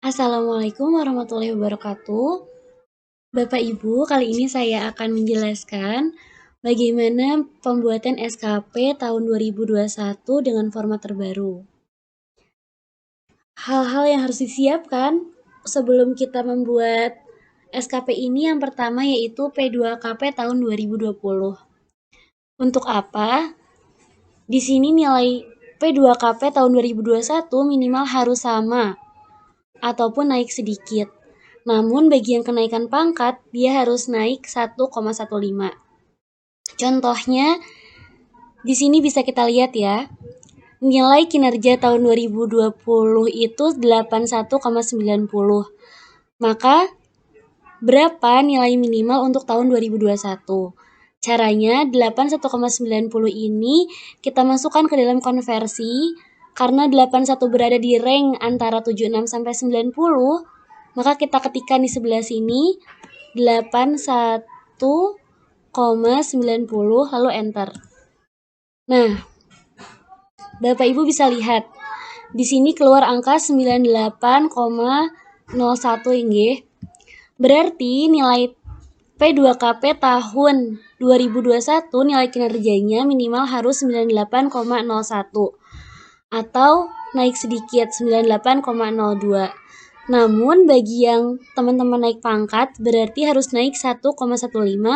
Assalamualaikum warahmatullahi wabarakatuh. Bapak Ibu, kali ini saya akan menjelaskan bagaimana pembuatan SKP tahun 2021 dengan format terbaru. Hal-hal yang harus disiapkan sebelum kita membuat SKP ini yang pertama yaitu P2KP tahun 2020. Untuk apa? Di sini nilai P2KP tahun 2021 minimal harus sama ataupun naik sedikit. Namun bagi yang kenaikan pangkat, dia harus naik 1,15. Contohnya, di sini bisa kita lihat ya. Nilai kinerja tahun 2020 itu 81,90. Maka, berapa nilai minimal untuk tahun 2021? Caranya, 81,90 ini kita masukkan ke dalam konversi. Karena 81 berada di rank antara 76 sampai 90, maka kita ketikkan di sebelah sini 81,90 lalu enter. Nah, Bapak Ibu bisa lihat di sini keluar angka 98,01 nggih. Berarti nilai P2KP tahun 2021 nilai kinerjanya minimal harus 98,01 atau naik sedikit 98,02. Namun bagi yang teman-teman naik pangkat berarti harus naik 1,15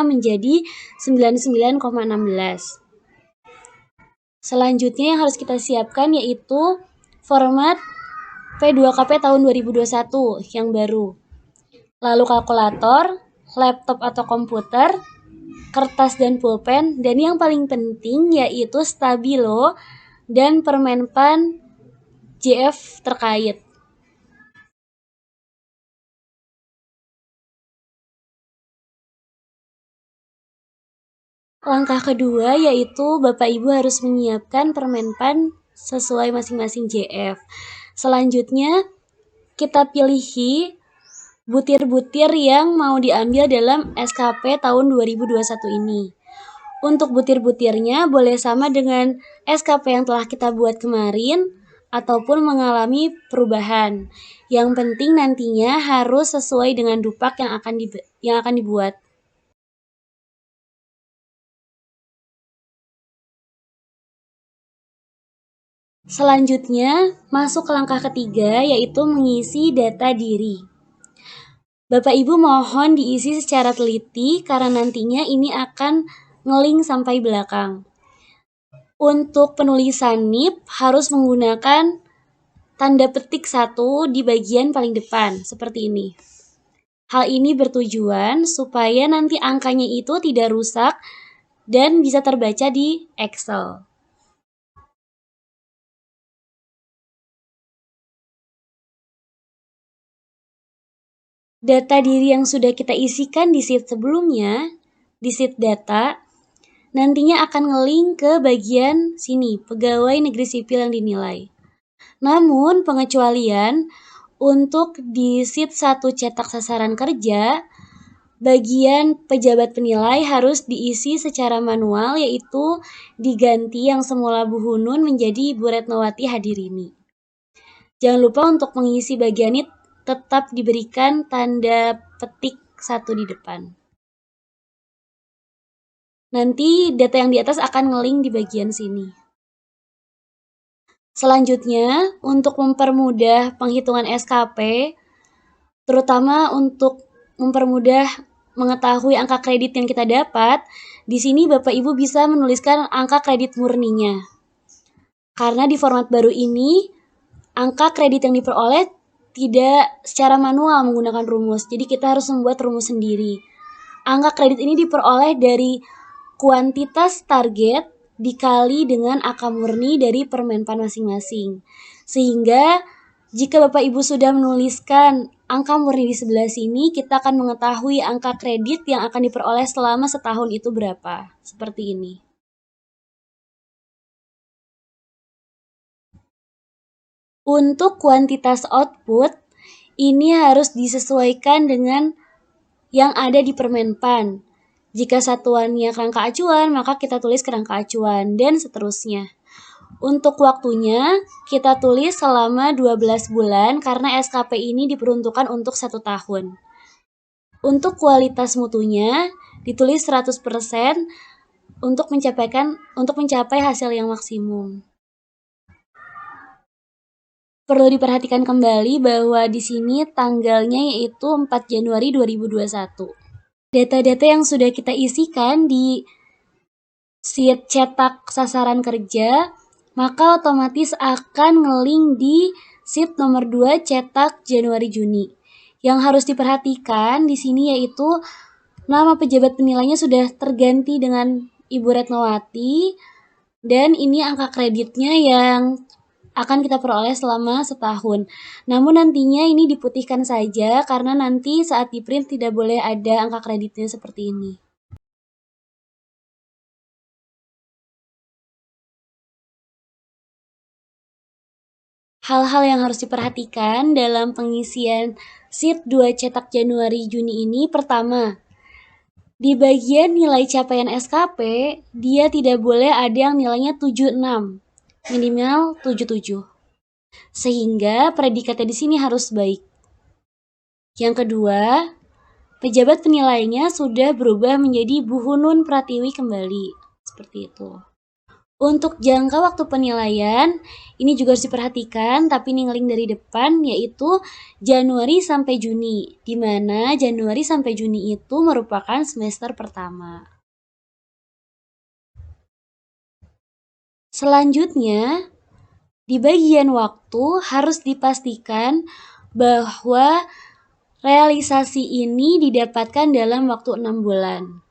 menjadi 99,16. Selanjutnya yang harus kita siapkan yaitu format P2KP tahun 2021 yang baru. Lalu kalkulator, laptop atau komputer, kertas dan pulpen, dan yang paling penting yaitu stabilo dan permenpan JF terkait. Langkah kedua yaitu Bapak Ibu harus menyiapkan permenpan sesuai masing-masing JF. Selanjutnya kita pilih butir-butir yang mau diambil dalam SKP tahun 2021 ini. Untuk butir-butirnya boleh sama dengan SKP yang telah kita buat kemarin ataupun mengalami perubahan. Yang penting nantinya harus sesuai dengan dupak yang akan dibuat. Selanjutnya, masuk ke langkah ketiga yaitu mengisi data diri. Bapak Ibu mohon diisi secara teliti karena nantinya ini akan ngeling sampai belakang. Untuk penulisan NIP harus menggunakan tanda petik 1 di bagian paling depan, seperti ini. Hal ini bertujuan supaya nanti angkanya itu tidak rusak dan bisa terbaca di Excel. Data diri yang sudah kita isikan di sheet sebelumnya, di sheet data, nantinya akan nge-link ke bagian sini, pegawai negeri sipil yang dinilai. Namun, pengecualian untuk di sheet 1 cetak sasaran kerja, bagian pejabat penilai harus diisi secara manual, yaitu diganti yang semula Bu Hunun menjadi Bu Retnowati Hadirini. Jangan lupa untuk mengisi bagian ini tetap diberikan tanda petik 1 di depan. Nanti data yang di atas akan nge-link di bagian sini. Selanjutnya, untuk mempermudah penghitungan SKP, terutama untuk mempermudah mengetahui angka kredit yang kita dapat, di sini Bapak Ibu bisa menuliskan angka kredit murninya. Karena di format baru ini, angka kredit yang diperoleh tidak secara manual menggunakan rumus, jadi kita harus membuat rumus sendiri. Angka kredit ini diperoleh dari kuantitas target dikali dengan angka murni dari permenpan masing-masing. Sehingga jika Bapak Ibu sudah menuliskan angka murni di sebelah sini, kita akan mengetahui angka kredit yang akan diperoleh selama setahun itu berapa. Seperti ini. Untuk kuantitas output, ini harus disesuaikan dengan yang ada di permenpan. Jika satuannya kerangka acuan, maka kita tulis kerangka acuan, dan seterusnya. Untuk waktunya, kita tulis selama 12 bulan karena SKP ini diperuntukkan untuk 1 tahun. Untuk kualitas mutunya, ditulis 100% untuk mencapai hasil yang maksimum. Perlu diperhatikan kembali bahwa di sini tanggalnya yaitu 4 Januari 2021. Data-data yang sudah kita isikan di sheet cetak sasaran kerja, maka otomatis akan nge-link di sheet nomor 2 cetak Januari-Juni. Yang harus diperhatikan di sini yaitu nama pejabat penilainya sudah terganti dengan Ibu Retnowati, dan ini angka kreditnya yang akan kita peroleh selama setahun. Namun nantinya ini diputihkan saja karena nanti saat di print tidak boleh ada angka kreditnya seperti ini. Hal-hal yang harus diperhatikan dalam pengisian sheet 2 cetak Januari-Juni ini, pertama, di bagian nilai capaian SKP, dia tidak boleh ada yang nilainya 76, minimal 77. Sehingga predikatnya di sini harus baik. Yang kedua, pejabat penilainya sudah berubah menjadi Bu Hunun Pratiwi kembali. Seperti itu. Untuk jangka waktu penilaian, ini juga harus diperhatikan, tapi ningling dari depan, yaitu Januari sampai Juni, di mana Januari sampai Juni itu merupakan semester pertama. Selanjutnya, di bagian waktu harus dipastikan bahwa realisasi ini didapatkan dalam waktu 6 bulan.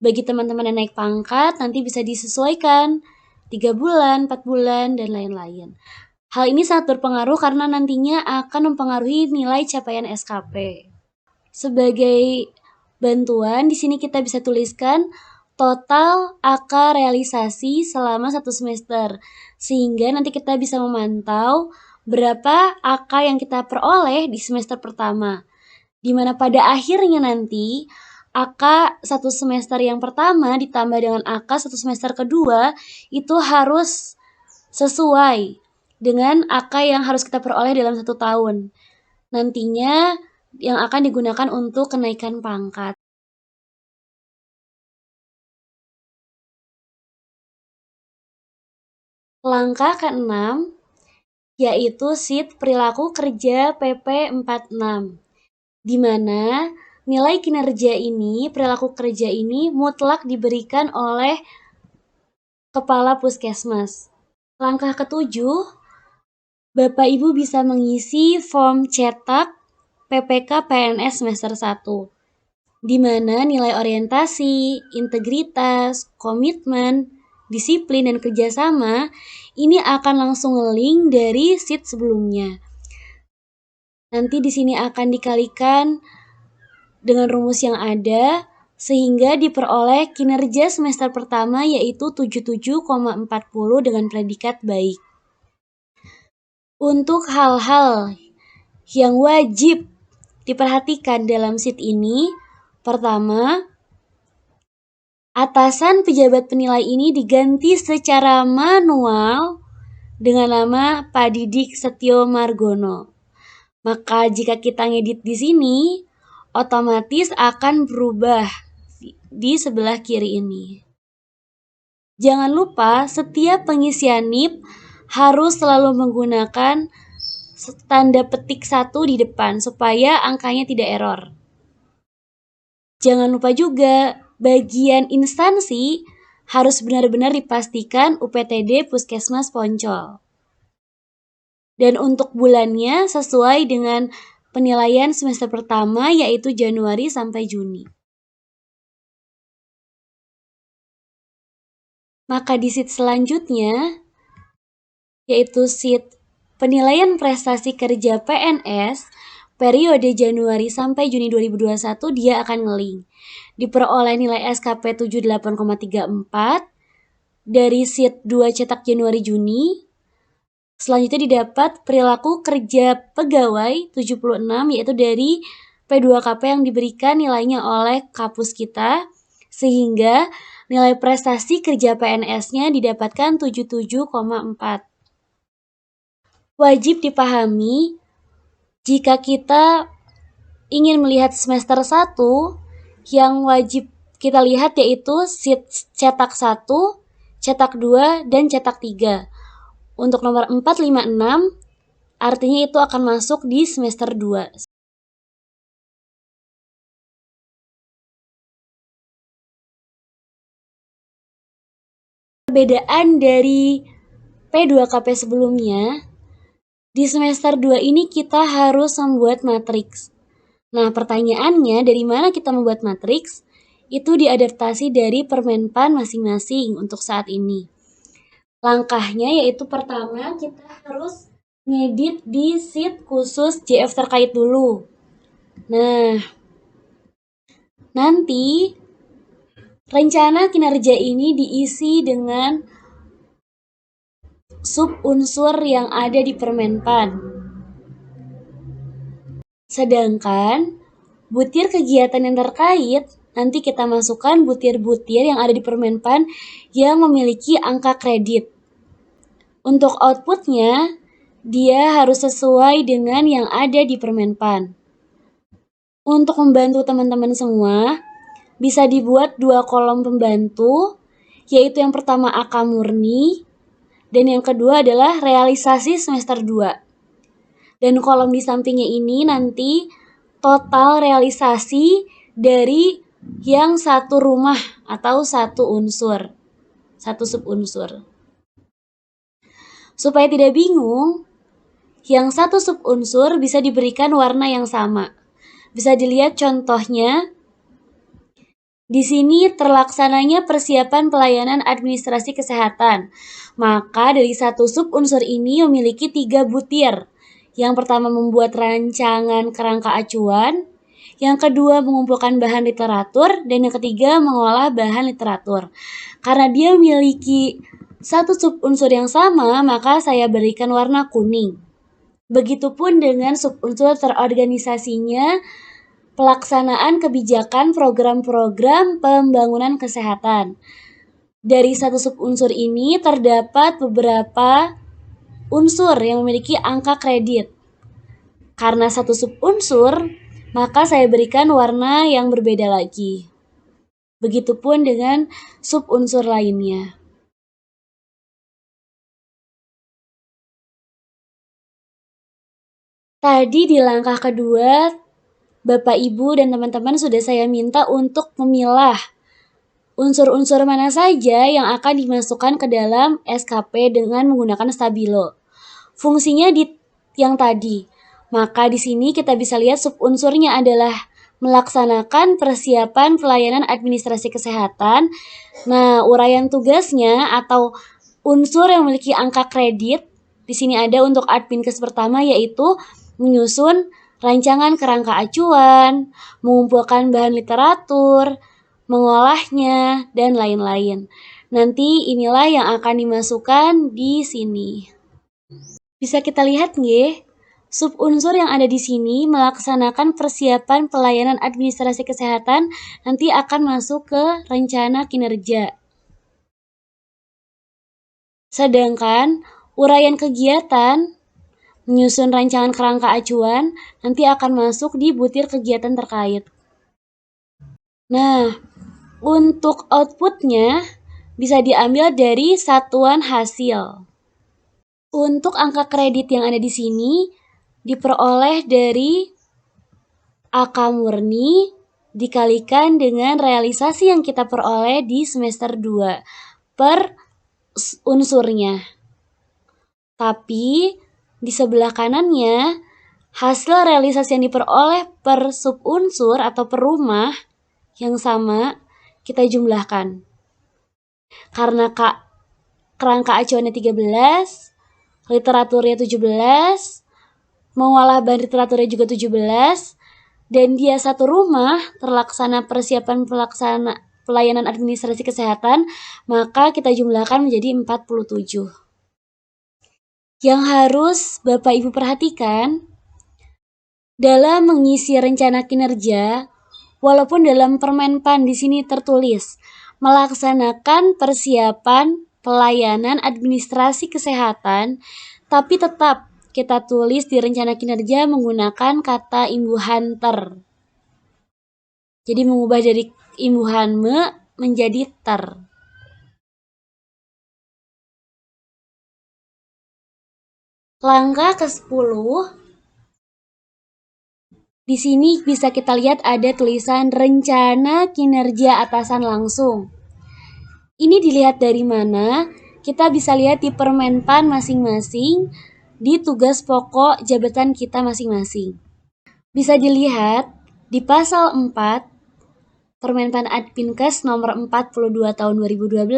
Bagi teman-teman yang naik pangkat, nanti bisa disesuaikan 3 bulan, 4 bulan, dan lain-lain. Hal ini sangat berpengaruh karena nantinya akan mempengaruhi nilai capaian SKP. Sebagai bantuan, di sini kita bisa tuliskan total AK realisasi selama 1 semester, sehingga nanti kita bisa memantau berapa AK yang kita peroleh di semester pertama. Di mana pada akhirnya nanti AK 1 semester yang pertama ditambah dengan AK 1 semester kedua itu harus sesuai dengan AK yang harus kita peroleh dalam 1 tahun. Nantinya yang akan digunakan untuk kenaikan pangkat. Langkah ke-6 yaitu sheet perilaku kerja PP 46, di mana nilai kinerja ini, perilaku kerja ini mutlak diberikan oleh Kepala Puskesmas. Langkah ke-7, Bapak Ibu bisa mengisi form cetak PPK PNS semester 1, di mana nilai orientasi, integritas, komitmen, disiplin, dan kerjasama ini akan langsung nge-link dari sheet sebelumnya. Nanti di sini akan dikalikan dengan rumus yang ada, sehingga diperoleh kinerja semester pertama yaitu 77,40 dengan predikat baik. Untuk hal-hal yang wajib diperhatikan dalam sheet ini, pertama, atasan pejabat penilai ini diganti secara manual dengan nama Pak Didik Setio Margono. Maka jika kita ngedit di sini, otomatis akan berubah di sebelah kiri ini. Jangan lupa setiap pengisian NIP harus selalu menggunakan tanda petik 1 di depan supaya angkanya tidak error. Jangan lupa juga bagian instansi harus benar-benar dipastikan UPTD Puskesmas Poncol. Dan untuk bulannya sesuai dengan penilaian semester pertama yaitu Januari sampai Juni. Maka di sheet selanjutnya, yaitu sheet penilaian prestasi kerja PNS periode Januari sampai Juni 2021, dia akan nge-link. Diperoleh nilai SKP 78,34 dari sheet 2 cetak Januari-Juni. Selanjutnya didapat perilaku kerja pegawai 76, yaitu dari P2KP yang diberikan nilainya oleh Kapus kita, sehingga nilai prestasi kerja PNS-nya didapatkan 77,4. Wajib dipahami, jika kita ingin melihat semester 1, yang wajib kita lihat yaitu cetak 1, cetak 2, dan cetak 3. Untuk nomor 4, 5, 6, artinya itu akan masuk di semester 2. Perbedaan dari P2KP sebelumnya, di semester 2 ini kita harus membuat matriks. Nah, pertanyaannya dari mana kita membuat matriks? Itu diadaptasi dari Permenpan masing-masing untuk saat ini. Langkahnya yaitu pertama kita harus ngedit di sheet khusus JF terkait dulu. Nah, nanti rencana kinerja ini diisi dengan sub unsur yang ada di Permenpan. Sedangkan butir kegiatan yang terkait, nanti kita masukkan butir-butir yang ada di Permenpan yang memiliki angka kredit. Untuk outputnya, dia harus sesuai dengan yang ada di Permenpan. Untuk membantu teman-teman semua, bisa dibuat 2 kolom pembantu, yaitu yang pertama AK murni, dan yang kedua adalah realisasi semester 2. Dan kolom di sampingnya ini nanti total realisasi dari yang satu rumah atau satu unsur, satu subunsur. Supaya tidak bingung, yang satu subunsur bisa diberikan warna yang sama. Bisa dilihat contohnya. Di sini terlaksananya persiapan pelayanan administrasi kesehatan. Maka dari satu subunsur ini memiliki 3 butir. Yang pertama membuat rancangan kerangka acuan, yang kedua mengumpulkan bahan literatur, dan yang ketiga mengolah bahan literatur. Karena dia memiliki satu subunsur yang sama, maka saya berikan warna kuning. Begitupun dengan subunsur terorganisasinya pelaksanaan kebijakan program-program pembangunan kesehatan. Dari satu subunsur ini terdapat beberapa unsur yang memiliki angka kredit. Karena satu subunsur, maka saya berikan warna yang berbeda lagi. Begitupun dengan subunsur lainnya. Tadi di langkah kedua, Bapak, Ibu, dan teman-teman sudah saya minta untuk memilah unsur-unsur mana saja yang akan dimasukkan ke dalam SKP dengan menggunakan stabilo. Fungsinya di yang tadi. Maka di sini kita bisa lihat subunsurnya adalah melaksanakan persiapan pelayanan administrasi kesehatan. Nah, uraian tugasnya atau unsur yang memiliki angka kredit di sini ada untuk adminkes pertama yaitu menyusun rancangan kerangka acuan, mengumpulkan bahan literatur, mengolahnya, dan lain-lain. Nanti inilah yang akan dimasukkan di sini. Bisa kita lihat nggih? Subunsur yang ada di sini melaksanakan persiapan pelayanan administrasi kesehatan nanti akan masuk ke rencana kinerja. Sedangkan uraian kegiatan menyusun rancangan kerangka acuan nanti akan masuk di butir kegiatan terkait. Nah, untuk outputnya bisa diambil dari satuan hasil. Untuk angka kredit yang ada di sini diperoleh dari AK murni dikalikan dengan realisasi yang kita peroleh di semester 2 per unsurnya. Tapi di sebelah kanannya, hasil realisasi yang diperoleh per subunsur atau per rumah yang sama, kita jumlahkan. Karena kerangka acuannya 13, literaturnya 17, mengolah bahan literaturnya juga 17, dan dia satu rumah terlaksana persiapan pelayanan administrasi kesehatan, maka kita jumlahkan menjadi 47. Yang harus Bapak Ibu perhatikan, dalam mengisi rencana kinerja, Walaupun dalam Permenpan di sini tertulis melaksanakan persiapan pelayanan administrasi kesehatan, tapi tetap kita tulis di rencana kinerja menggunakan kata imbuhan ter. Jadi mengubah dari imbuhan me menjadi ter. Langkah ke-10, di sini bisa kita lihat ada tulisan rencana kinerja atasan langsung. Ini dilihat dari mana? Kita bisa lihat di Permenpan masing-masing, di tugas pokok jabatan kita masing-masing. Bisa dilihat di pasal 4 Permenpan Adminkes nomor 42 tahun 2012,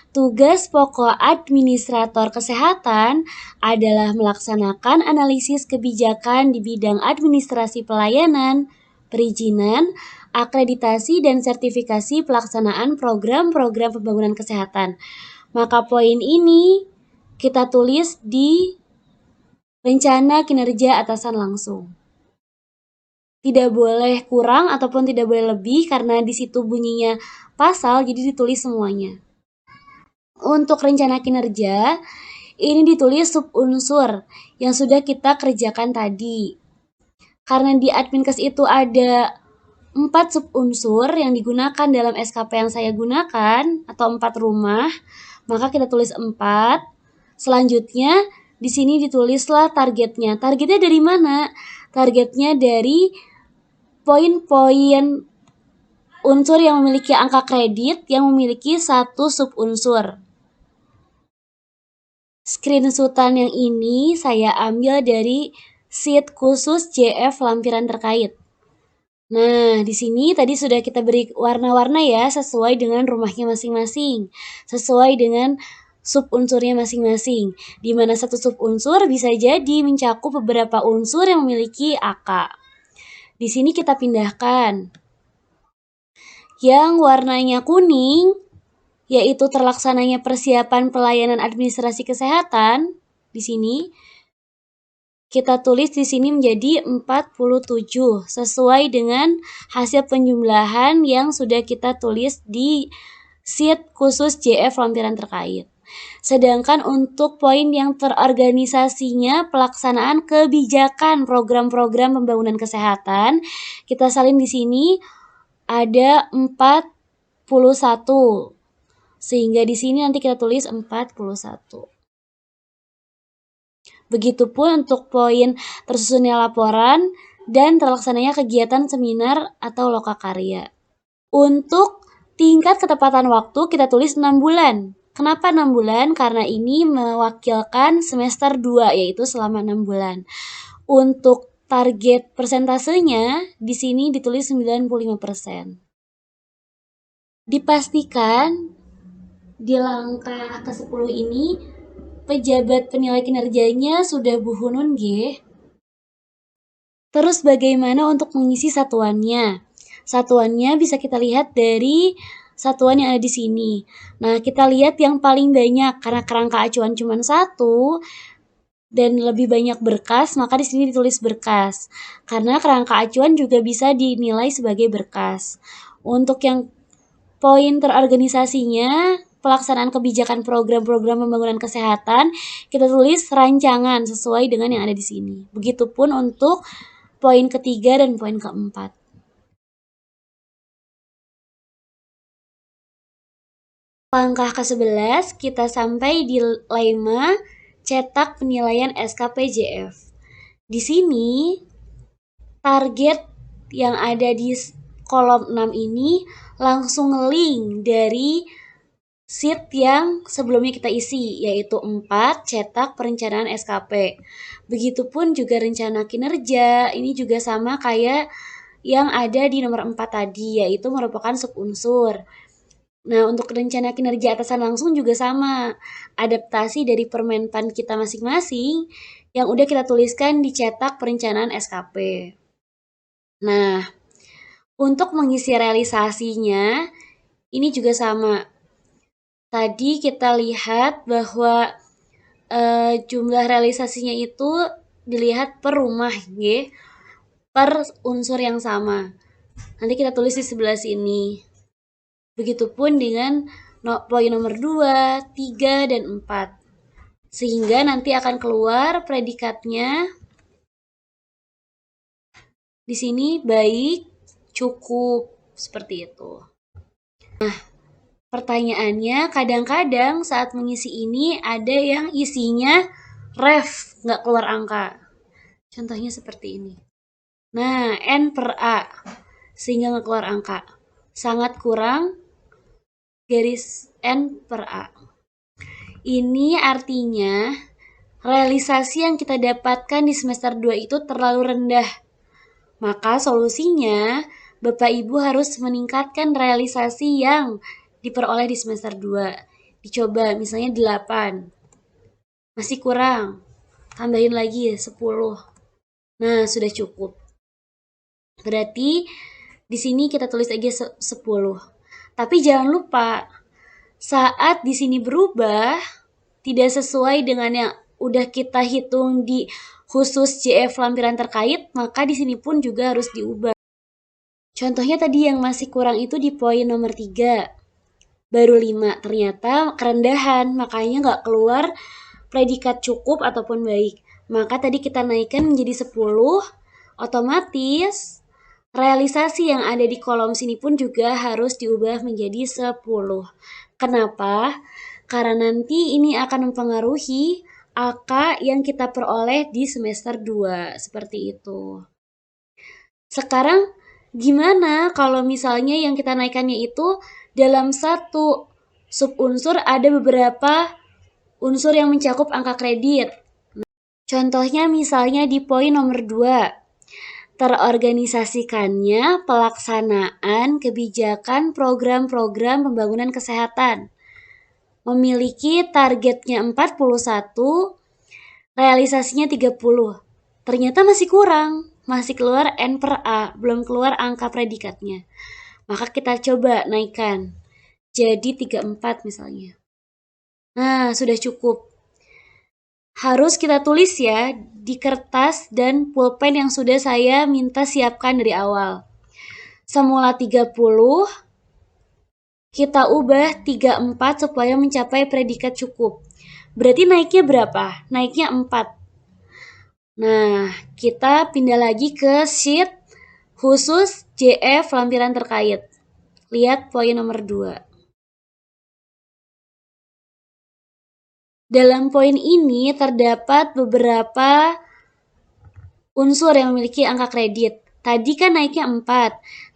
tugas pokok administrator kesehatan adalah melaksanakan analisis kebijakan di bidang administrasi pelayanan, perizinan, akreditasi, dan sertifikasi pelaksanaan program-program pembangunan kesehatan. Maka poin ini kita tulis di rencana kinerja atasan langsung. Tidak boleh kurang ataupun tidak boleh lebih karena di situ bunyinya pasal, jadi ditulis semuanya. Untuk rencana kinerja, ini ditulis subunsur yang sudah kita kerjakan tadi. Karena di Adminkes itu ada 4 subunsur yang digunakan dalam SKP yang saya gunakan, atau 4 rumah, maka kita tulis 4. Selanjutnya, di sini ditulislah targetnya. Targetnya dari mana? Targetnya dari poin-poin unsur yang memiliki angka kredit yang memiliki 1 subunsur. Screenshotan yang ini saya ambil dari sheet khusus JF lampiran terkait. Nah, di sini tadi sudah kita beri warna-warna ya, sesuai dengan rumahnya masing-masing, sesuai dengan subunsurnya masing-masing, di mana satu subunsur bisa jadi mencakup beberapa unsur yang memiliki AK. Di sini kita pindahkan. Yang warnanya kuning, yaitu terlaksananya persiapan pelayanan administrasi kesehatan, di sini kita tulis di sini menjadi 47 sesuai dengan hasil penjumlahan yang sudah kita tulis di sheet khusus JF lampiran terkait. Sedangkan untuk poin yang terorganisasinya pelaksanaan kebijakan program-program pembangunan kesehatan, kita salin di sini ada 41. Sehingga di sini nanti kita tulis 41. Begitupun untuk poin tersusunnya laporan dan terlaksananya kegiatan seminar atau lokakarya. Untuk tingkat ketepatan waktu kita tulis 6 bulan. Kenapa 6 bulan? Karena ini mewakilkan semester 2, yaitu selama 6 bulan. Untuk target persentasenya di sini ditulis 95%. Dipastikan di langkah ke-10 ini pejabat penilai kinerjanya sudah Bu Hunun G. Terus bagaimana untuk mengisi satuannya? Satuannya bisa kita lihat dari satuan yang ada di sini. Nah, kita lihat yang paling banyak karena kerangka acuan cuma 1 dan lebih banyak berkas, maka di sini ditulis berkas. Karena kerangka acuan juga bisa dinilai sebagai berkas. Untuk yang poin terorganisasinya, pelaksanaan kebijakan program-program pembangunan kesehatan, kita tulis rancangan sesuai dengan yang ada di sini. Begitupun untuk poin ketiga dan poin keempat. Langkah ke-11, kita sampai di lema cetak penilaian SKPJF. Di sini, target yang ada di kolom 6 ini langsung link dari sheet yang sebelumnya kita isi, yaitu 4 cetak perencanaan SKP. Begitupun juga rencana kinerja, ini juga sama kayak yang ada di nomor 4 tadi, yaitu merupakan subunsur. Nah, untuk rencana kinerja atasan langsung juga sama, adaptasi dari Permenpan kita masing-masing yang udah kita tuliskan di cetak perencanaan SKP. Nah, untuk mengisi realisasinya, ini juga sama. Tadi kita lihat bahwa jumlah realisasinya itu dilihat per rumah, per unsur yang sama. Nanti kita tulis di sebelah sini. Begitupun dengan poin nomor 2, 3, dan 4. Sehingga nanti akan keluar predikatnya di sini baik, cukup, seperti itu. Nah, pertanyaannya kadang-kadang saat mengisi ini ada yang isinya ref, nggak keluar angka. Contohnya seperti ini. Nah, N per A, sehingga nggak keluar angka. Sangat kurang garis N per A. Ini artinya realisasi yang kita dapatkan di semester 2 itu terlalu rendah. Maka solusinya, Bapak Ibu harus meningkatkan realisasi yang diperoleh di semester 2. Dicoba misalnya 8. Masih kurang. Tambahin lagi 10. Nah, sudah cukup. Berarti di sini kita tulis aja 10. Tapi jangan lupa, saat di sini berubah, tidak sesuai dengan yang udah kita hitung di khusus JF lampiran terkait, maka di sini pun juga harus diubah. Contohnya tadi yang masih kurang itu di poin nomor 3. Baru 5, ternyata kerendahan, makanya nggak keluar predikat cukup ataupun baik. Maka tadi kita naikkan menjadi 10, otomatis realisasi yang ada di kolom sini pun juga harus diubah menjadi 10. Kenapa? Karena nanti ini akan mempengaruhi AK yang kita peroleh di semester 2. Seperti itu. Sekarang gimana kalau misalnya yang kita naikkannya itu dalam satu subunsur ada beberapa unsur yang mencakup angka kredit. Contohnya misalnya di poin nomor 2. Terorganisasikannya pelaksanaan kebijakan program-program pembangunan kesehatan. Memiliki targetnya 41, realisasinya 30. Ternyata masih kurang, masih keluar N per A, belum keluar angka predikatnya. Maka kita coba naikkan, jadi 34 misalnya. Nah, sudah cukup. Harus kita tulis ya di kertas dan pulpen yang sudah saya minta siapkan dari awal. Semula 30, kita ubah 34 supaya mencapai predikat cukup. Berarti naiknya berapa? Naiknya 4. Nah, kita pindah lagi ke sheet khusus JF lampiran terkait. Lihat poin nomor 2. Dalam poin ini terdapat beberapa unsur yang memiliki angka kredit. Tadi kan naiknya 4.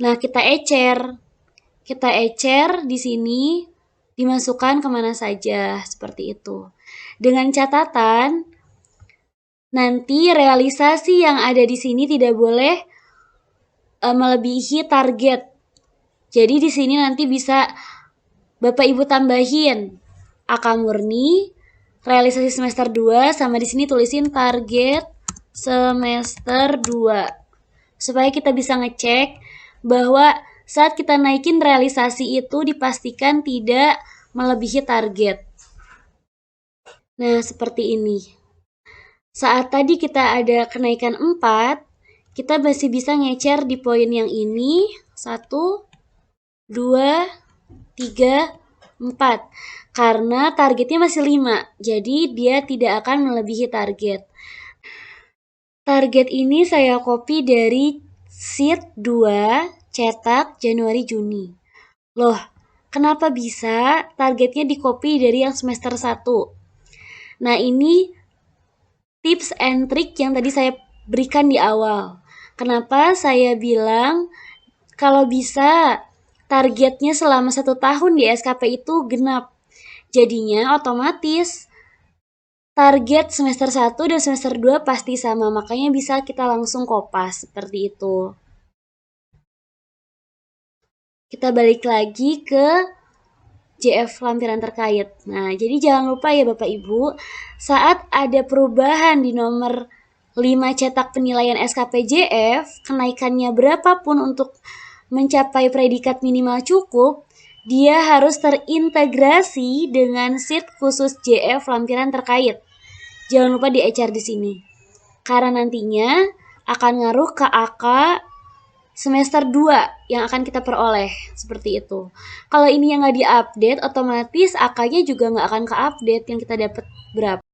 Nah, kita ecer. Kita ecer di sini, dimasukkan kemana saja, seperti itu. Dengan catatan, nanti realisasi yang ada di sini tidak boleh melebihi target. Jadi di sini nanti bisa Bapak Ibu tambahin AK murni, realisasi semester 2, sama di sini tulisin target semester 2. Supaya kita bisa ngecek bahwa saat kita naikin realisasi itu dipastikan tidak melebihi target. Nah, seperti ini. Saat tadi kita ada kenaikan 4, kita masih bisa ngecer di poin yang ini. 1, 2, 3, 4. Karena targetnya masih 5, jadi dia tidak akan melebihi target. Target ini saya copy dari sheet 2, cetak Januari-Juni. Loh, kenapa bisa targetnya di-copy dari yang semester 1? Nah, ini tips and trick yang tadi saya berikan di awal. Kenapa saya bilang kalau bisa targetnya selama 1 tahun di SKP itu genap. Jadinya otomatis target semester 1 dan semester 2 pasti sama, makanya bisa kita langsung kopas seperti itu. Kita balik lagi ke JF lampiran terkait. Nah, jadi jangan lupa ya Bapak Ibu, saat ada perubahan di nomor 5 cetak penilaian SKP JF, kenaikannya berapapun untuk mencapai predikat minimal cukup, dia harus terintegrasi dengan sheet khusus JF lampiran terkait. Jangan lupa diecer di sini. Karena nantinya akan ngaruh ke AK semester 2 yang akan kita peroleh, seperti itu. Kalau ini yang nggak diupdate, otomatis AK-nya juga nggak akan ke-update yang kita dapat berapa.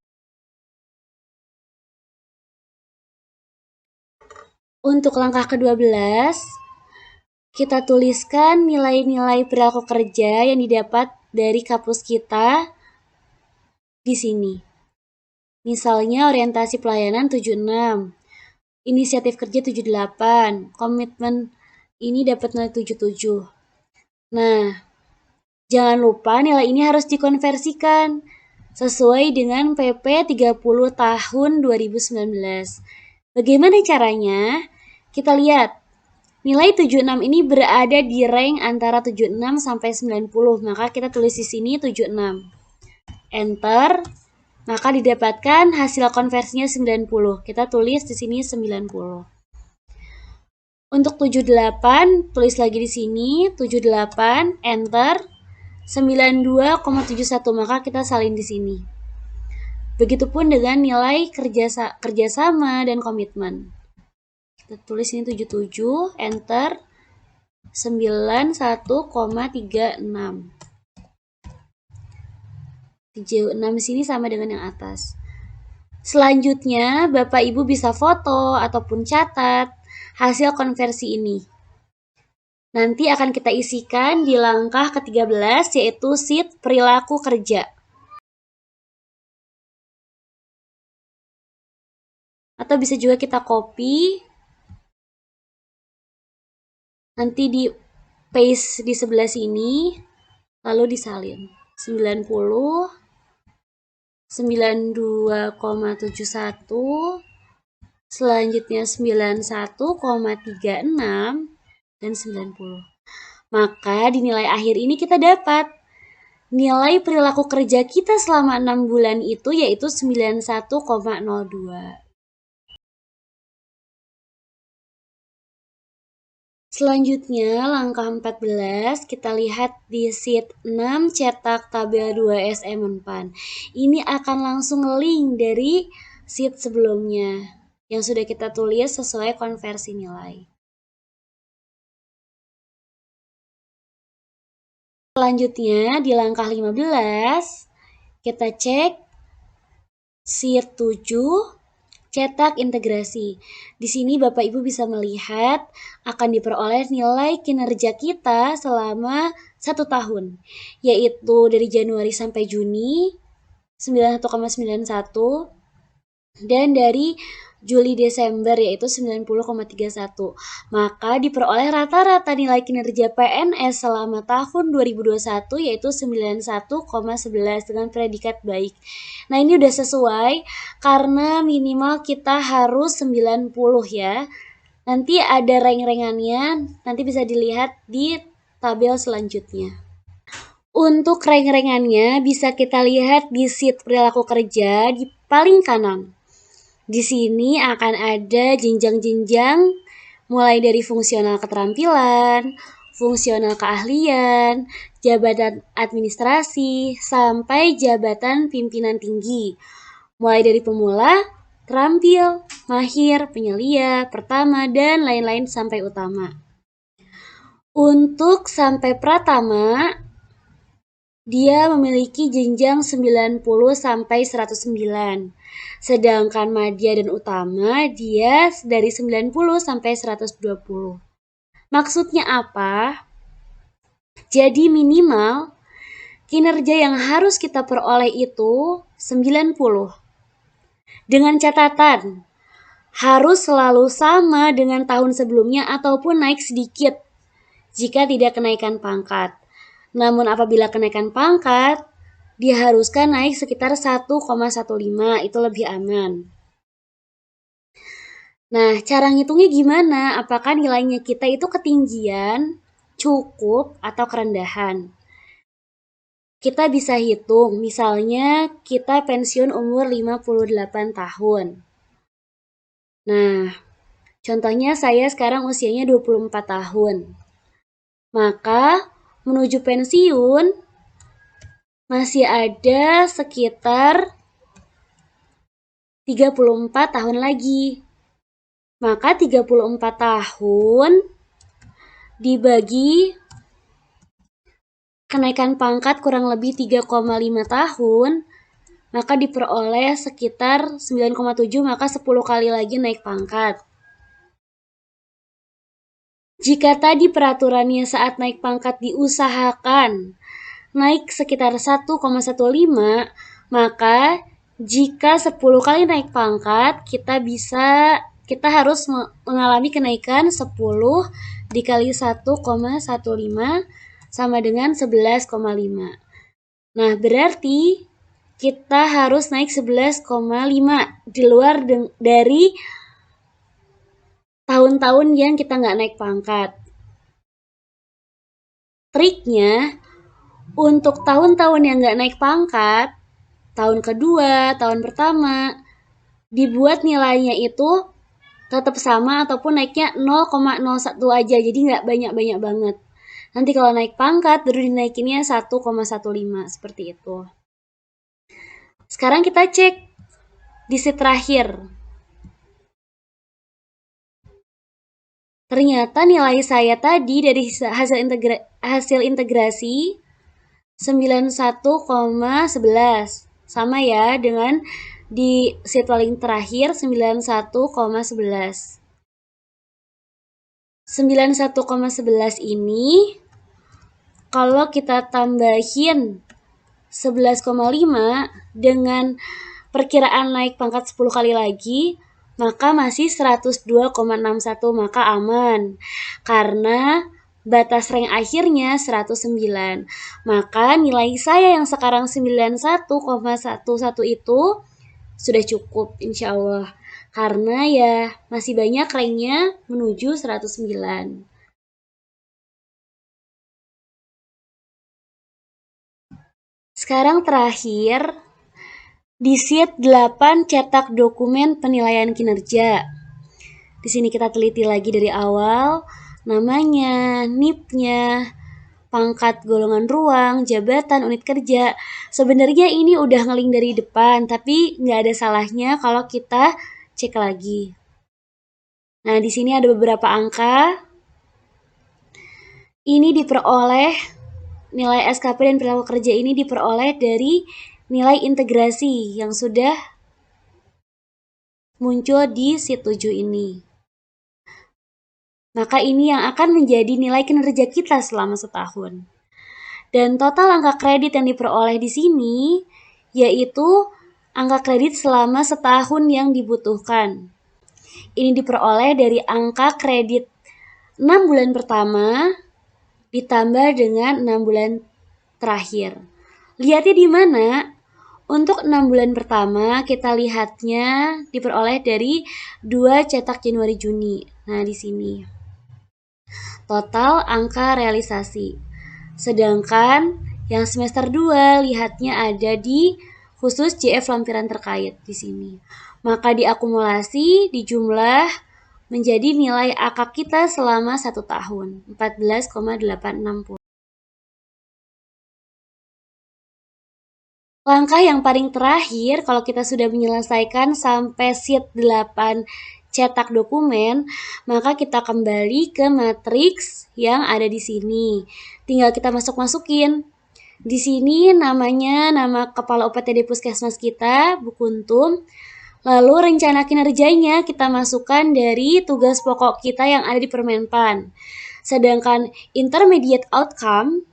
Untuk langkah ke-12, kita tuliskan nilai-nilai perilaku kerja yang didapat dari kapus kita di sini. Misalnya orientasi pelayanan 76, inisiatif kerja 78, komitmen ini dapat nilai 77. Nah, jangan lupa nilai ini harus dikonversikan sesuai dengan PP 30 tahun 2019. Bagaimana caranya? Kita lihat, nilai 76 ini berada di rank antara 76 sampai 90, maka kita tulis di sini 76. Enter, maka didapatkan hasil konversinya 90. Kita tulis di sini 90. Untuk 78, tulis lagi di sini 78, enter, 92,71, maka kita salin di sini. Begitupun dengan nilai kerjasama dan komitmen. Kita tulis ini 77, enter, 91,36. 36 di sini sama dengan yang atas. Selanjutnya, Bapak Ibu bisa foto ataupun catat hasil konversi ini. Nanti akan kita isikan di langkah ke-13, yaitu sheet perilaku kerja. Atau bisa juga kita copy, nanti di paste di sebelah sini, lalu disalin. 90, 92,71, selanjutnya 91,36, dan 90. Maka di nilai akhir ini kita dapat nilai perilaku kerja kita selama 6 bulan itu yaitu 91,02. Selanjutnya, langkah 14, kita lihat di sheet 6 cetak tabel 2 SM4. Ini akan langsung link dari sheet sebelumnya yang sudah kita tulis sesuai konversi nilai. Selanjutnya, di langkah 15, kita cek sheet 7 cetak integrasi. Di sini Bapak Ibu bisa melihat akan diperoleh nilai kinerja kita selama 1 tahun, yaitu dari Januari sampai Juni 91,91 dan dari Juli Desember yaitu 90,31. Maka diperoleh rata-rata nilai kinerja PNS selama tahun 2021 yaitu 91,11 dengan predikat baik. Nah, ini udah sesuai karena minimal kita harus 90 ya. Nanti ada rank-rankannya, nanti bisa dilihat di tabel selanjutnya. Untuk rank-rankannya bisa kita lihat di sheet perilaku kerja di paling kanan. Di sini akan ada jenjang-jenjang mulai dari fungsional keterampilan, fungsional keahlian, jabatan administrasi, sampai jabatan pimpinan tinggi. Mulai dari pemula, terampil, mahir, penyelia, pertama, dan lain-lain sampai utama. Untuk sampai pratama, dia memiliki jenjang 90 sampai 109. Sedangkan madya dan utama dia dari 90 sampai 120. Maksudnya apa? Jadi minimal kinerja yang harus kita peroleh itu 90. Dengan catatan harus selalu sama dengan tahun sebelumnya ataupun naik sedikit jika tidak kenaikan pangkat. Namun apabila kenaikan pangkat, diharuskan naik sekitar 1,15, itu lebih aman. Nah, cara ngitungnya gimana? Apakah nilainya kita itu ketinggian, cukup, atau kerendahan? Kita bisa hitung, misalnya kita pensiun umur 58 tahun. Nah, contohnya saya sekarang usianya 24 tahun. Maka, menuju pensiun, masih ada sekitar 34 tahun lagi. Maka 34 tahun dibagi kenaikan pangkat kurang lebih 3,5 tahun, maka diperoleh sekitar 9,7, maka 10 kali lagi naik pangkat. Jika tadi peraturannya saat naik pangkat diusahakan naik sekitar 1,15, maka jika 10 kali naik pangkat, kita harus mengalami kenaikan 10 dikali 1,15 sama dengan 11,5. Nah, berarti kita harus naik 11,5 di luar dari tahun-tahun yang kita nggak naik pangkat. Triknya, untuk tahun-tahun yang nggak naik pangkat, tahun kedua, tahun pertama, dibuat nilainya itu tetap sama ataupun naiknya 0,01 aja, jadi nggak banyak-banyak banget. Nanti kalau naik pangkat, baru dinaikinnya 1,15, seperti itu. Sekarang kita cek di sheet terakhir. Ternyata nilai saya tadi dari hasil integrasi 91,11. Sama ya dengan di sheet paling terakhir 91,11. 91,11 ini kalau kita tambahin 11,5 dengan perkiraan naik pangkat 10 kali lagi, maka masih 102,61, maka aman. Karena batas rank akhirnya 109. Maka nilai saya yang sekarang 91,11 itu sudah cukup insya Allah. Karena ya masih banyak ranknya menuju 109. Sekarang terakhir, di sheet 8 cetak dokumen penilaian kinerja. Di sini kita teliti lagi dari awal, namanya, NIP-nya, pangkat golongan ruang, jabatan, unit kerja. Sebenarnya ini udah ngeling dari depan, tapi nggak ada salahnya kalau kita cek lagi. Nah, di sini ada beberapa angka. Ini diperoleh, nilai SKP dan perilaku kerja ini diperoleh dari nilai integrasi yang sudah muncul di sheet 7 ini. Maka ini yang akan menjadi nilai kinerja kita selama setahun. Dan total angka kredit yang diperoleh di sini yaitu angka kredit selama setahun yang dibutuhkan. Ini diperoleh dari angka kredit 6 bulan pertama ditambah dengan 6 bulan terakhir. Lihatnya di mana? Untuk 6 bulan pertama kita lihatnya diperoleh dari 2 cetak Januari Juni. Nah, di sini. Total angka realisasi. Sedangkan yang semester 2 lihatnya ada di khusus JF lampiran terkait di sini. Maka diakumulasi, dijumlah menjadi nilai akak kita selama 1 tahun, 14,860. Langkah yang paling terakhir, kalau kita sudah menyelesaikan sampai sheet 8 cetak dokumen, maka kita kembali ke matriks yang ada di sini. Tinggal kita masuk-masukin. Di sini namanya nama kepala UPTD Puskesmas kita, Bu Kuntum. Lalu rencana kinerjanya kita masukkan dari tugas pokok kita yang ada di Permenpan. Sedangkan intermediate outcome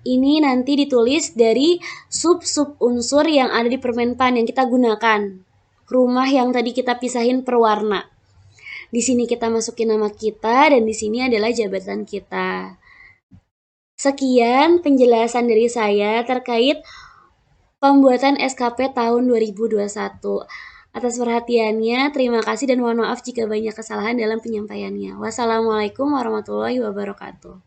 ini nanti ditulis dari sub-sub unsur yang ada di Permenpan yang kita gunakan. Rumah yang tadi kita pisahin per warna. Di sini kita masukin nama kita dan di sini adalah jabatan kita. Sekian penjelasan dari saya terkait pembuatan SKP tahun 2021. Atas perhatiannya, terima kasih dan mohon maaf jika banyak kesalahan dalam penyampaiannya. Wassalamualaikum warahmatullahi wabarakatuh.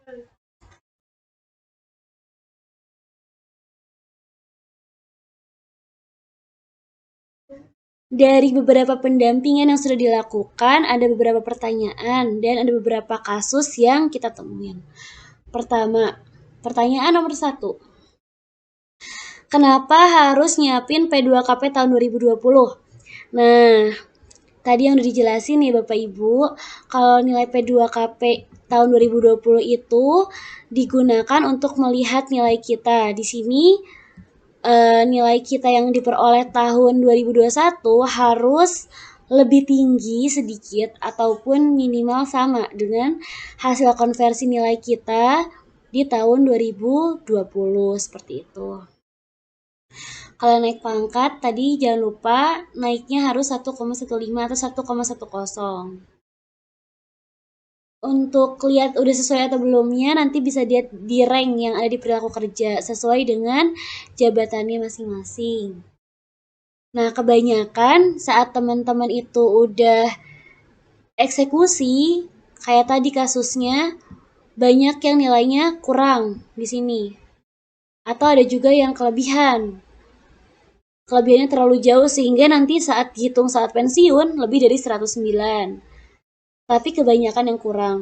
Dari beberapa pendampingan yang sudah dilakukan, ada beberapa pertanyaan dan ada beberapa kasus yang kita temuin. Pertama, pertanyaan nomor 1. Kenapa harus nyiapin P2KP tahun 2020? Nah, tadi yang udah dijelasin nih Bapak Ibu, kalau nilai P2KP tahun 2020 itu digunakan untuk melihat nilai kita. Di sini nilai kita yang diperoleh tahun 2021 harus lebih tinggi sedikit ataupun minimal sama dengan hasil konversi nilai kita di tahun 2020 seperti itu. Kalau naik pangkat tadi jangan lupa naiknya harus 1,15 atau 1,10. Untuk lihat udah sesuai atau belumnya nanti bisa lihat di rank yang ada di perilaku kerja sesuai dengan jabatannya masing-masing. Nah, kebanyakan saat teman-teman itu udah eksekusi, kayak tadi kasusnya, banyak yang nilainya kurang di sini. Atau ada juga yang kelebihan. Kelebihannya terlalu jauh sehingga nanti saat dihitung saat pensiun lebih dari 109. Tapi kebanyakan yang kurang.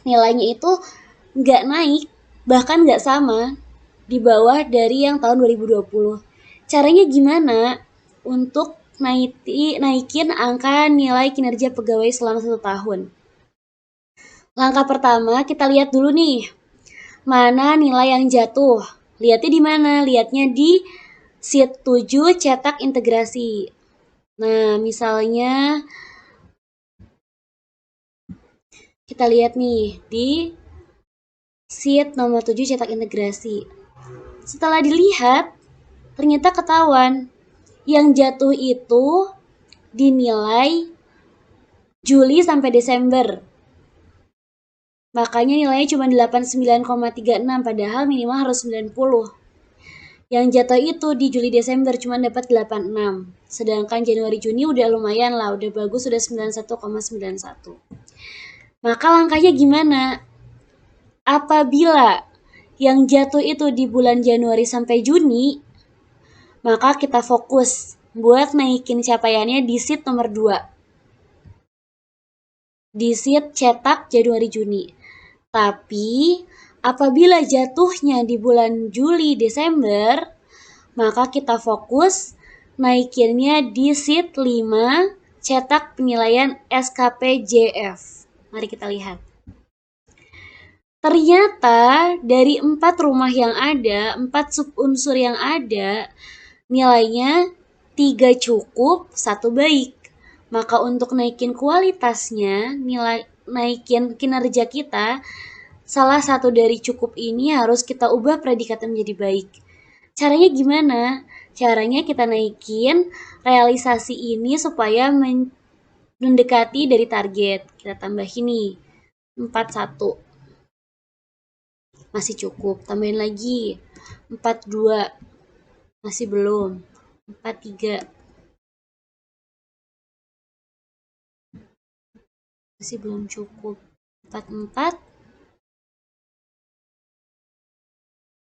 Nilainya itu nggak naik, bahkan nggak sama, di bawah dari yang tahun 2020. Caranya gimana untuk naikin angka nilai kinerja pegawai selama 1 tahun? Langkah pertama, kita lihat dulu nih, mana nilai yang jatuh. Lihatnya di mana? Lihatnya di sheet 7 cetak integrasi. Nah, misalnya kita lihat nih di sheet nomor 7 cetak integrasi. Setelah dilihat, ternyata ketahuan yang jatuh itu dinilai Juli sampai Desember. Makanya nilainya cuma 89,36 padahal minimal harus 90. Yang jatuh itu di Juli Desember cuma dapat 86. Sedangkan Januari Juni udah lumayan lah, udah bagus, udah 91,91. Maka langkahnya gimana? Apabila yang jatuh itu di bulan Januari sampai Juni, maka kita fokus buat naikin capaiannya di sheet nomor 2. Di sheet cetak Januari Juni. Tapi apabila jatuhnya di bulan Juli Desember, maka kita fokus naikinnya di sheet 5 cetak penilaian SKPJF. Mari kita lihat. Ternyata dari 4 rumah yang ada, 4 subunsur yang ada, nilainya 3 cukup, 1 baik. Maka untuk naikin kualitasnya, naikin kinerja kita, salah satu dari cukup ini harus kita ubah predikatnya menjadi baik. Caranya gimana? Caranya kita naikin realisasi ini supaya mendekati dari target. Kita tambahin nih, 41. Masih cukup. Tambahin lagi, 42. Masih belum. 43. Masih belum cukup. 44.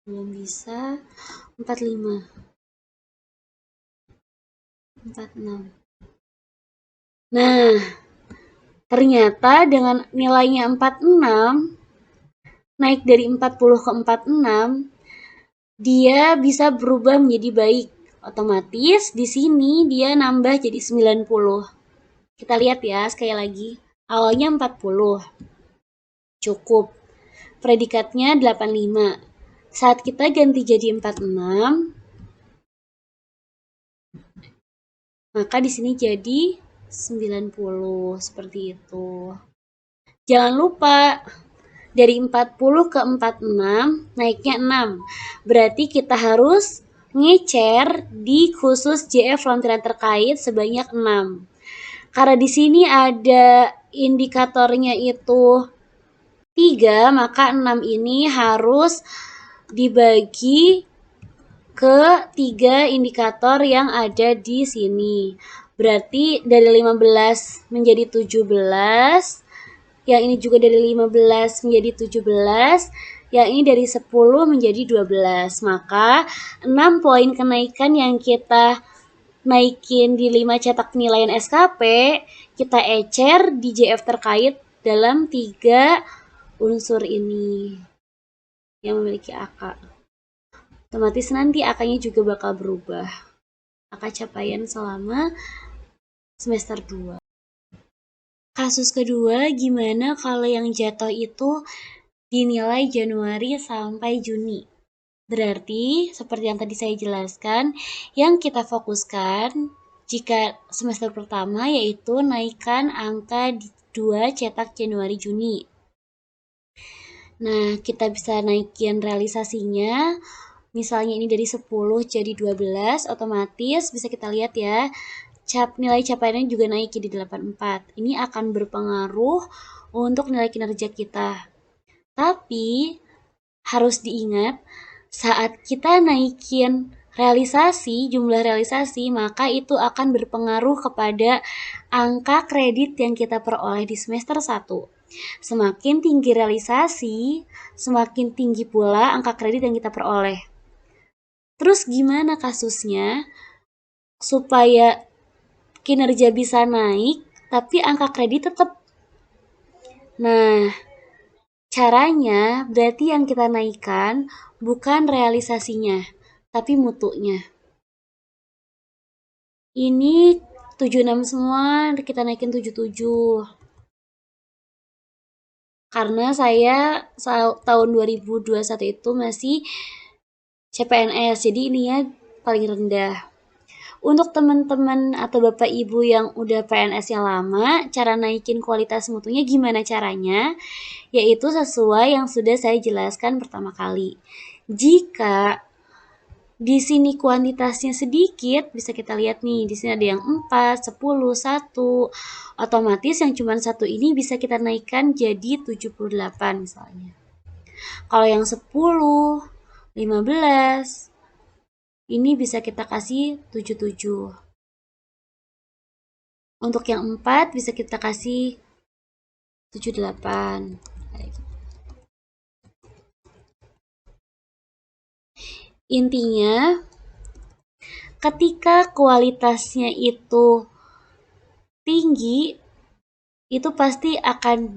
Belum bisa. 45. 46. Nah, ternyata dengan nilainya 46, naik dari 40 ke 46, dia bisa berubah menjadi baik. Otomatis di sini dia nambah jadi 90. Kita lihat ya sekali lagi. Awalnya 40. Cukup. Predikatnya 85. Saat kita ganti jadi 46, maka di sini jadi 90 seperti itu. Jangan lupa dari 40 ke 46 naiknya 6. Berarti kita harus ngecer di khusus JF frontier terkait sebanyak 6. Karena di sini ada indikatornya itu 3, maka 6 ini harus dibagi ke 3 indikator yang ada di sini. Berarti dari 15 menjadi 17, yang ini juga dari 15 menjadi 17, yang ini dari 10 menjadi 12. Maka 6 poin kenaikan yang kita naikin di 5 cetak penilaian SKP, kita ecer di JF terkait dalam 3 unsur ini yang memiliki AK. Otomatis nanti AK-nya juga bakal berubah. AK capaian selama semester 2. Kasus kedua, gimana kalau yang jatuh itu dinilai Januari sampai Juni? Berarti, seperti yang tadi saya jelaskan, yang kita fokuskan jika semester pertama yaitu naikkan angka 2 cetak Januari-Juni. Nah, kita bisa naikin realisasinya. Misalnya ini dari 10 jadi 12, otomatis bisa kita lihat ya, nilai capaiannya juga naik jadi 84. Ini akan berpengaruh untuk nilai kinerja kita. Tapi, harus diingat, saat kita naikin realisasi, jumlah realisasi, maka itu akan berpengaruh kepada angka kredit yang kita peroleh di semester 1. Semakin tinggi realisasi, semakin tinggi pula angka kredit yang kita peroleh. Terus gimana kasusnya supaya kinerja bisa naik, tapi angka kredit tetap? Nah, caranya berarti yang kita naikkan bukan realisasinya, tapi mutunya. Ini 76 semua, kita naikin 77. Karena saya tahun 2021 itu masih CPNS, jadi ininya paling rendah. Untuk teman-teman atau bapak ibu yang udah PNS yang lama, cara naikin kualitas mutunya gimana caranya? Yaitu sesuai yang sudah saya jelaskan pertama kali. Jika di sini kuantitasnya sedikit, bisa kita lihat nih, di sini ada yang 4, 10, 1. Otomatis yang cuma 1 ini bisa kita naikkan jadi 78 misalnya. Kalau yang 10, 15, ini bisa kita kasih 77. Untuk yang 4 bisa kita kasih 78. Intinya, ketika kualitasnya itu tinggi, itu pasti akan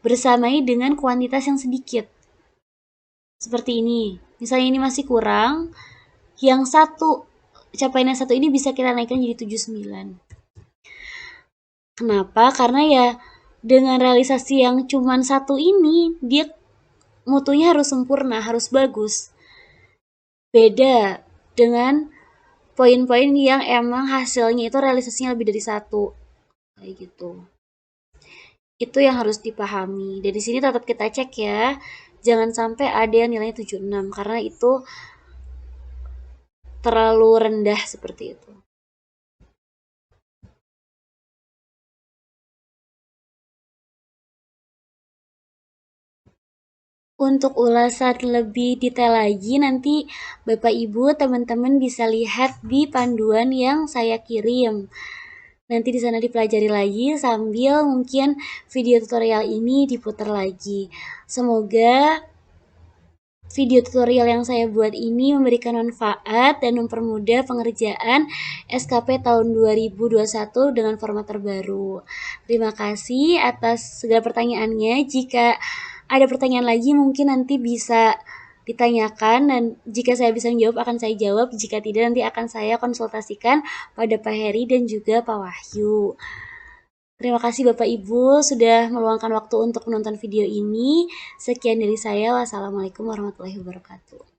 bersamai dengan kuantitas yang sedikit. Seperti ini. Misalnya ini masih kurang, yang capaian yang 1 ini bisa kita naikkan jadi 79. Kenapa? Karena ya dengan realisasi yang cuma 1 ini, dia mutunya harus sempurna, harus bagus. Beda dengan poin-poin yang emang hasilnya itu realisasinya lebih dari 1. Kayak gitu. Itu yang harus dipahami. Dan di sini tetap kita cek ya. Jangan sampai ada yang nilainya 76 karena itu terlalu rendah seperti itu. Untuk ulasan lebih detail lagi nanti Bapak Ibu teman-teman bisa lihat di panduan yang saya kirim. Nanti di sana dipelajari lagi sambil mungkin video tutorial ini diputar lagi. Semoga video tutorial yang saya buat ini memberikan manfaat dan mempermudah pengerjaan SKP tahun 2021 dengan format terbaru. Terima kasih atas segala pertanyaannya. Jika ada pertanyaan lagi mungkin nanti bisa ditanyakan dan jika saya bisa menjawab akan saya jawab, jika tidak nanti akan saya konsultasikan pada Pak Heri dan juga Pak Wahyu. Terima kasih Bapak Ibu sudah meluangkan waktu untuk menonton video ini. Sekian dari saya. Wassalamualaikum warahmatullahi wabarakatuh.